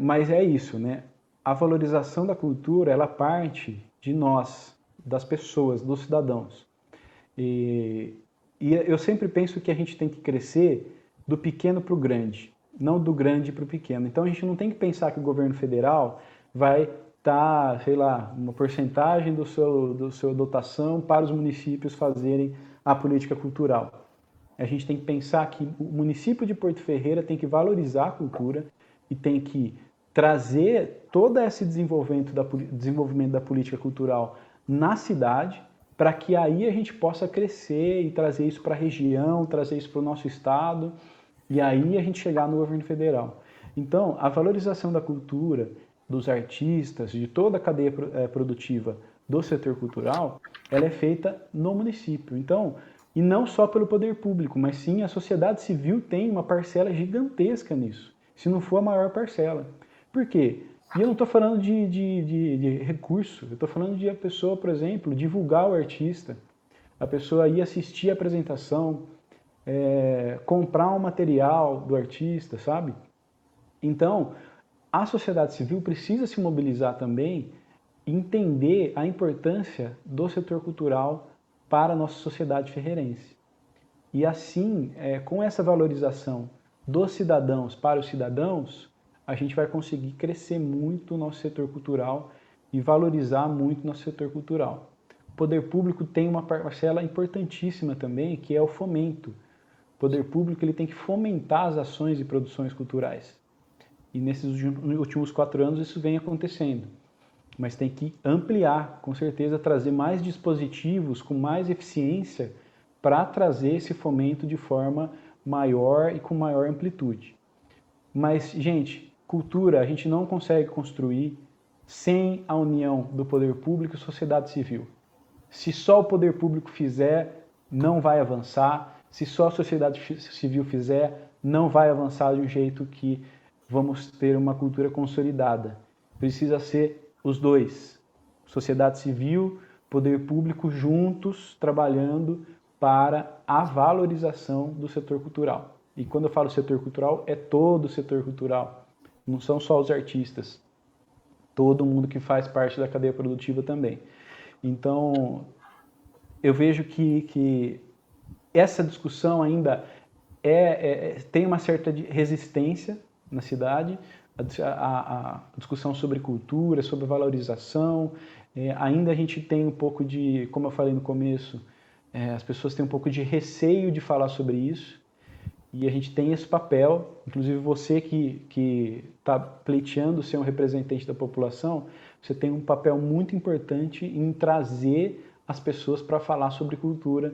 Mas é isso, né? A valorização da cultura, ela parte de nós, das pessoas, dos cidadãos. E eu sempre penso que a gente tem que crescer do pequeno para o grande, não do grande para o pequeno. Então a gente não tem que pensar que o governo federal vai dar, sei lá, uma porcentagem do seu dotação para os municípios fazerem a política cultural. A gente tem que pensar que o município de Porto Ferreira tem que valorizar a cultura e tem que trazer todo esse desenvolvimento da política cultural na cidade, para que aí a gente possa crescer e trazer isso para a região, trazer isso para o nosso estado, e aí a gente chegar no governo federal. Então, a valorização da cultura, dos artistas, de toda a cadeia produtiva do setor cultural, ela é feita no município. Então, e não só pelo poder público, mas sim a sociedade civil tem uma parcela gigantesca nisso, se não for a maior parcela. Por quê? E eu não estou falando de recurso, eu estou falando de a pessoa, por exemplo, divulgar o artista, a pessoa ir assistir a apresentação, comprar um material do artista, sabe? Então, a sociedade civil precisa se mobilizar também e entender a importância do setor cultural para a nossa sociedade ferreirense. E assim, com essa valorização dos cidadãos para os cidadãos, a gente vai conseguir crescer muito o nosso setor cultural e valorizar muito o nosso setor cultural. O poder público tem uma parcela importantíssima também, que é o fomento. O poder público ele tem que fomentar as ações e produções culturais. E nesses últimos 4 anos isso vem acontecendo. Mas tem que ampliar, com certeza, trazer mais dispositivos com mais eficiência para trazer esse fomento de forma maior e com maior amplitude. Mas, gente, cultura a gente não consegue construir sem a união do poder público e sociedade civil. Se só o poder público fizer, não vai avançar. Se só a sociedade civil fizer, não vai avançar de um jeito que vamos ter uma cultura consolidada. Precisa ser os dois, sociedade civil, poder público juntos trabalhando para a valorização do setor cultural. E quando eu falo setor cultural, é todo o setor cultural, não são só os artistas, todo mundo que faz parte da cadeia produtiva também. Então, eu vejo que essa discussão ainda tem uma certa resistência na cidade, a discussão sobre cultura, sobre valorização, ainda a gente tem um pouco de, como eu falei no começo, as pessoas têm um pouco de receio de falar sobre isso, E a gente tem esse papel, inclusive você que está pleiteando ser um representante da população, você tem um papel muito importante em trazer as pessoas para falar sobre cultura,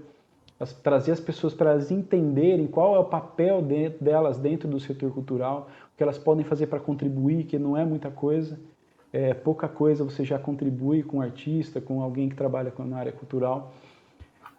trazer as pessoas para elas entenderem qual é o papel delas dentro do setor cultural, o que elas podem fazer para contribuir, que não é muita coisa, pouca coisa você já contribui com um artista, com alguém que trabalha na área cultural.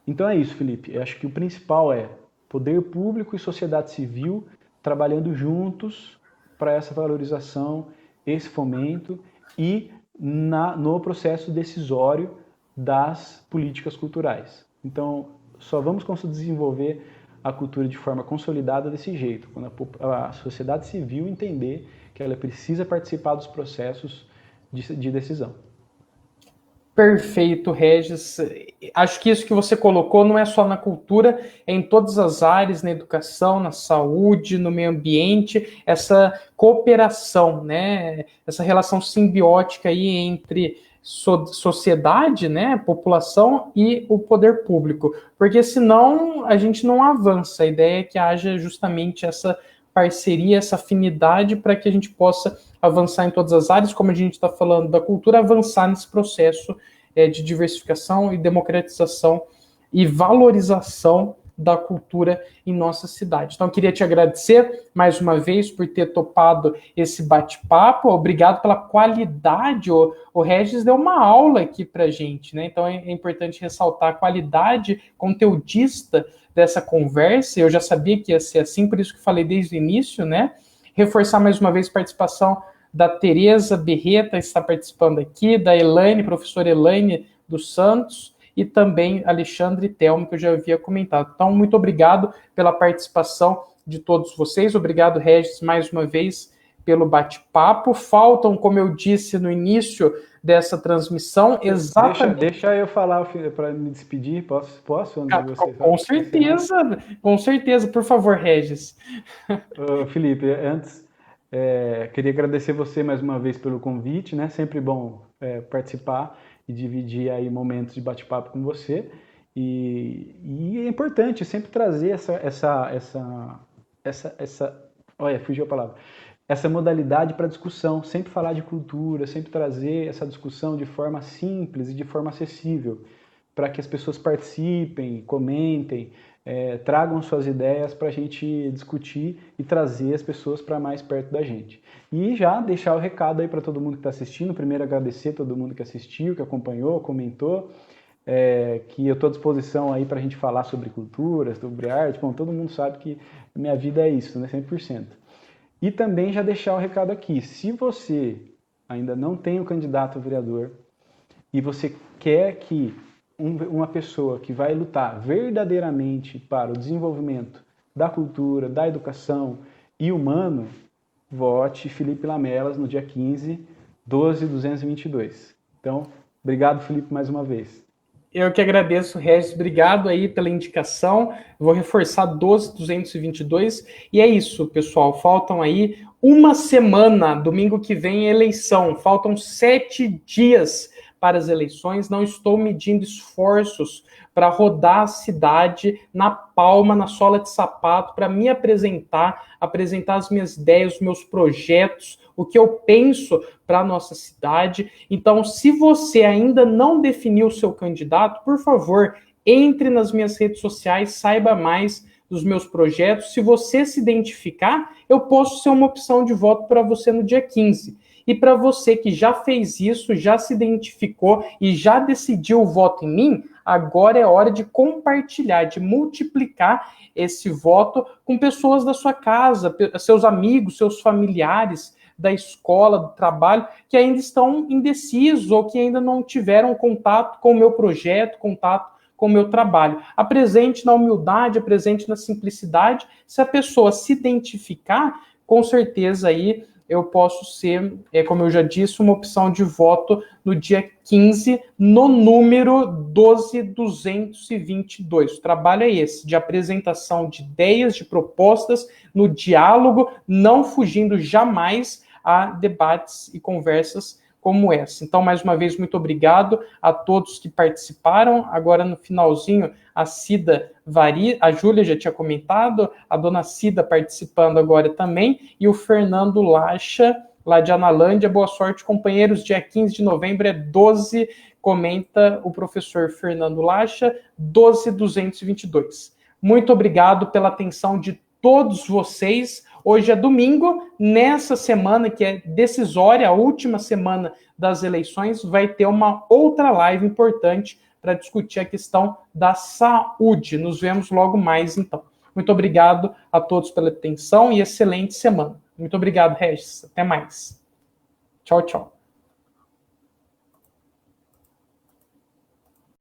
Então é isso, Felipe. Eu acho que o principal é poder público e sociedade civil trabalhando juntos para essa valorização, esse fomento e no processo decisório das políticas culturais. Então, só vamos conseguir desenvolver a cultura de forma consolidada desse jeito, quando a sociedade civil entender que ela precisa participar dos processos de decisão. Perfeito, Regis. Acho que isso que você colocou não é só na cultura, é em todas as áreas, na educação, na saúde, no meio ambiente, essa cooperação, né? Essa relação simbiótica aí entre sociedade, né, população e o poder público, porque senão a gente não avança. A ideia é que haja justamente essa parceria, essa afinidade para que a gente possa avançar em todas as áreas, como a gente está falando da cultura, avançar nesse processo de diversificação e democratização e valorização da cultura em nossa cidade. Então, eu queria te agradecer mais uma vez por ter topado esse bate-papo. Obrigado pela qualidade. O Regis deu uma aula aqui para a gente, né? Então, é importante ressaltar a qualidade conteudista dessa conversa. Eu já sabia que ia ser assim, por isso que falei desde o início, né? Reforçar mais uma vez a participação da Tereza Berreta, está participando aqui, da Elaine, professora Elaine dos Santos, e também Alexandre Telmo, que eu já havia comentado. Então, muito obrigado pela participação de todos vocês. Obrigado, Regis, mais uma vez, pelo bate-papo. Faltam, como eu disse no início dessa transmissão, exatamente... Deixa eu falar para me despedir, posso antes de você? Com certeza. Por favor, Regis. Felipe, antes, queria agradecer você mais uma vez pelo convite, né? Sempre bom participar e dividir aí momentos de bate-papo com você. E é importante sempre trazer olha, fugiu a palavra. Essa modalidade para discussão, sempre falar de cultura, sempre trazer essa discussão de forma simples e de forma acessível, para que as pessoas participem, comentem, tragam suas ideias para a gente discutir e trazer as pessoas para mais perto da gente. E já deixar o recado aí para todo mundo que está assistindo. Primeiro, agradecer a todo mundo que assistiu, que acompanhou, comentou, que eu estou à disposição aí para a gente falar sobre cultura, sobre arte. Bom, todo mundo sabe que minha vida é isso, né? 100%. E também já deixar o recado aqui. Se você ainda não tem o candidato a vereador e você quer que uma pessoa que vai lutar verdadeiramente para o desenvolvimento da cultura, da educação e humano, vote Felipe Lamelas no dia 15, 12.222. Então, obrigado, Felipe, mais uma vez. Eu que agradeço, Regis. Obrigado aí pela indicação. Vou reforçar 12.222. E é isso, pessoal. Faltam aí uma semana. Domingo que vem é eleição. Faltam 7 dias para as eleições. Não estou medindo esforços para rodar a cidade na palma, na sola de sapato, para me apresentar as minhas ideias, os meus projetos, o que eu penso para a nossa cidade. Então, se você ainda não definiu o seu candidato, por favor, entre nas minhas redes sociais, saiba mais dos meus projetos. Se você se identificar, eu posso ser uma opção de voto para você no dia 15. E para você que já fez isso, já se identificou e já decidiu o voto em mim, agora é hora de compartilhar, de multiplicar esse voto com pessoas da sua casa, seus amigos, seus familiares, da escola, do trabalho, que ainda estão indecisos ou que ainda não tiveram contato com o meu projeto, contato com o meu trabalho. Apresente na humildade, apresente na simplicidade. Se a pessoa se identificar, com certeza aí eu posso ser, como eu já disse, uma opção de voto no dia 15, no número 12.222. O trabalho é esse, de apresentação de ideias, de propostas, no diálogo, não fugindo jamais a debates e conversas como essa. Então, mais uma vez, muito obrigado a todos que participaram. Agora, no finalzinho, a Cida Vari, a Júlia já tinha comentado, a dona Cida participando agora também, e o Fernando Lacha, lá de Analândia. Boa sorte, companheiros. Dia 15 de novembro é 12, comenta o professor Fernando Lacha, 12.222. Muito obrigado pela atenção de todos vocês. Hoje é domingo, nessa semana que é decisória, a última semana das eleições, vai ter uma outra live importante para discutir a questão da saúde. Nos vemos logo mais, então. Muito obrigado a todos pela atenção e excelente semana. Muito obrigado, Regis. Até mais. Tchau, tchau.